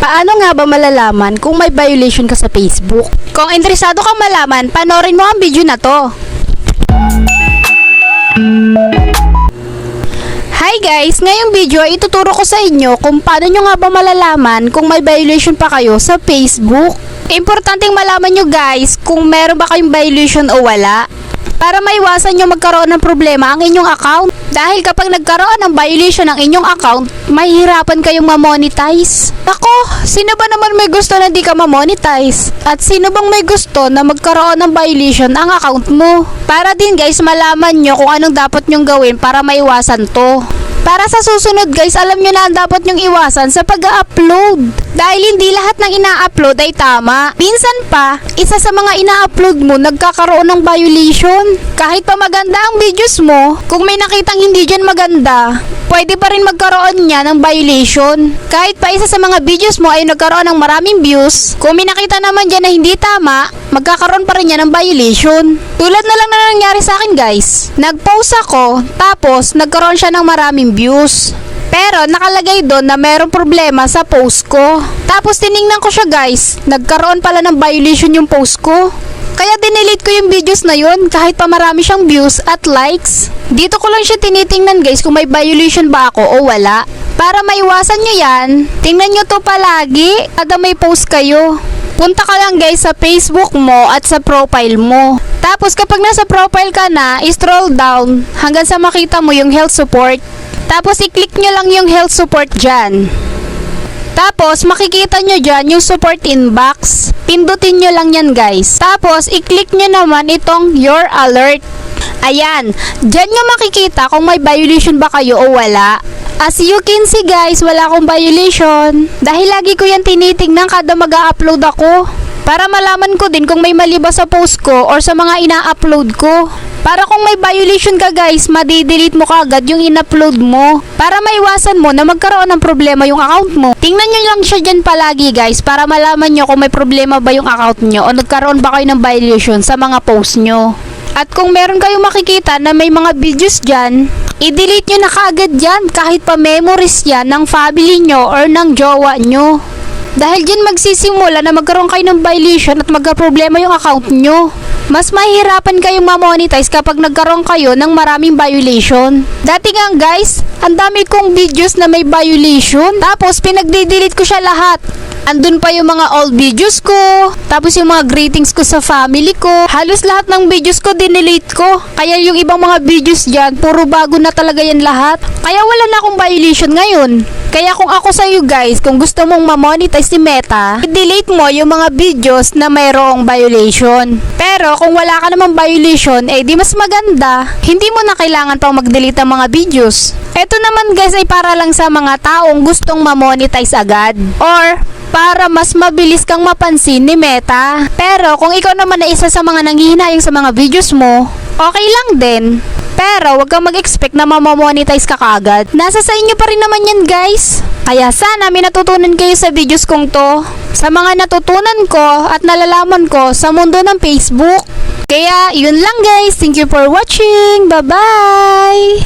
Paano nga ba malalaman kung may violation ka sa Facebook? Kung interesado kang malaman, panoorin mo ang video na to. Hi guys! Ngayong video ay ituturo ko sa inyo kung paano nyo nga ba malalaman kung may violation pa kayo sa Facebook. Importanteng malaman nyo guys kung meron ba kayong violation o wala, para maiwasan nyo magkaroon ng problema ang inyong account. Dahil kapag nagkaroon ng violation ng inyong account, mahihirapan kayong ma-monetize. Ako, sino ba naman may gusto na di ka ma-monetize? At sino bang may gusto na magkaroon ng violation ang account mo? Para din guys, malaman nyo kung anong dapat nyong gawin para maiwasan to. Para sa susunod guys, alam nyo na ang dapat nyong iwasan sa pag-upload. Dahil hindi lahat ng ina-upload ay tama. Minsan pa, isa sa mga ina-upload mo nagkakaroon ng violation. Kahit pa maganda ang videos mo, kung may nakitang hindi dyan maganda, pwede pa rin magkaroon niya ng violation. Kahit pa isa sa mga videos mo ay nagkaroon ng maraming views, kung may nakita naman dyan na hindi tama, magkakaroon pa rin niya ng violation. Tulad na lang na nangyari sa akin guys. Nag-post ako, tapos nagkaroon siya ng maraming views. Pero nakalagay doon na merong problema sa post ko. Tapos tiningnan ko siya guys, nagkaroon pala ng violation yung post ko. Kaya dinelete ko yung videos na yun kahit pa marami siyang views at likes. Dito ko lang siya tinitingnan guys kung may violation ba ako o wala. Para maiwasan nyo yan, tingnan nyo to palagi kada may post kayo. Punta ka lang guys sa Facebook mo at sa profile mo. Tapos kapag nasa profile ka na, scroll down hanggang sa makita mo yung health support. Tapos i-click nyo lang yung health support dyan. Tapos makikita nyo dyan yung support inbox. Pindutin nyo lang yan guys. Tapos i-click nyo naman itong your alert. Ayan, dyan nyo makikita kung may violation ba kayo o wala. As you can see guys, wala akong violation. Dahil lagi ko yan tinitingnan kada mag-upload ako. Para malaman ko din kung may mali ba sa post ko or sa mga ina-upload ko. Para kung may violation ka guys, madi-delete mo kagad yung in-upload mo. Para maiwasan mo na magkaroon ng problema yung account mo. Tingnan nyo lang siya dyan palagi guys para malaman nyo kung may problema ba yung account nyo o nagkaroon ba kayo ng violation sa mga post nyo. At kung meron kayong makikita na may mga videos dyan, i-delete nyo na kaagad dyan kahit pa memories yan ng family nyo or ng jowa nyo. Dahil dyan magsisimula na magkaroon kayo ng violation at magka-problema yung account nyo. Mas mahihirapan kayong ma-monetize kapag nagkaroon kayo ng maraming violation. Dati nga guys, ang dami kong videos na may violation. Tapos pinagde-delete ko siya lahat. Andun pa yung mga old videos ko. Tapos yung mga greetings ko sa family ko. Halos lahat ng videos ko dinelete ko. Kaya yung ibang mga videos dyan, puro bago na talaga yan lahat. Kaya wala na akong violation ngayon. Kaya kung ako sa iyo guys, kung gusto mong ma-monetize si Meta, i-delete mo yung mga videos na mayroong violation. Pero kung wala ka namang violation, eh di mas maganda. Hindi mo na kailangan pang mag-delete ang mga videos. Ito naman guys ay para lang sa mga taong gustong ma-monetize agad. Or para mas mabilis kang mapansin ni Meta. Pero kung ikaw naman ay isa sa mga nanghihinayang sa mga videos mo, okay lang din. Pero wag kang mag-expect na mamamonetize ka kaagad. Nasa sa inyo pa rin naman yan guys. Kaya sana may natutunan kayo sa videos kong to. Sa mga natutunan ko at nalalaman ko sa mundo ng Facebook. Kaya yun lang guys. Thank you for watching. Bye bye.